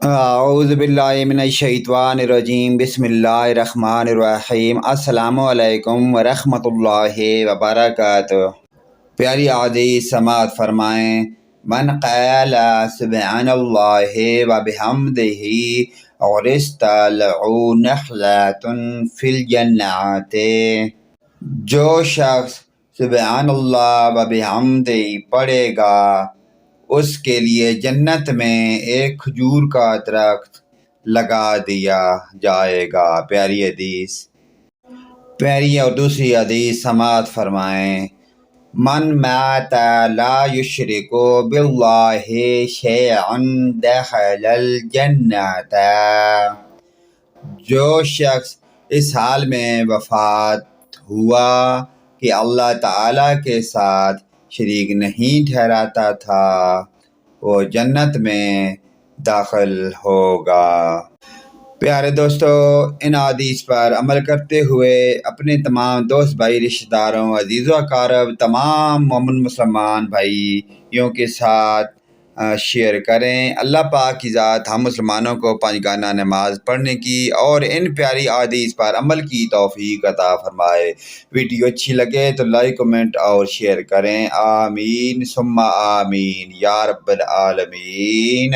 اعوذ باللہ من الشیطان الرجیم، بسم اللہ الرحمن الرحیم۔ السلام علیکم ورحمۃ اللہ وبرکاتہ۔ پیاری حدیث سماعت فرمائیں، من قال سبحان اللہ وبحمدہ غرست له نخلۃ فی الجنۃ۔ جو شخص سبحان اللہ وبحمدہ پڑھے گا اس کے لیے جنت میں ایک کھجور کا درخت لگا دیا جائے گا۔ پیاری حدیث، پیاری اور دوسری حدیث سماعت فرمائیں، من مات لا یشرک باللہ شیئا دخل الجنۃ۔ جو شخص اس حال میں وفات ہوا کہ اللہ تعالیٰ کے ساتھ شریک نہیں ٹھہراتا تھا، وہ جنت میں داخل ہوگا۔ پیارے دوستو، ان حدیث پر عمل کرتے ہوئے اپنے تمام دوست بھائی، رشتہ داروں، عزیز و اقارب، تمام مومن مسلمان بھائیوں کے ساتھ شیئر کریں۔ اللہ پاک کی ذات ہم مسلمانوں کو پانچ گانا نماز پڑھنے کی اور ان پیاری حدیث پر عمل کی توفیق عطا فرمائے۔ ویڈیو اچھی لگے تو لائک، کمنٹ اور شیئر کریں۔ آمین ثم آمین یا رب العالمین۔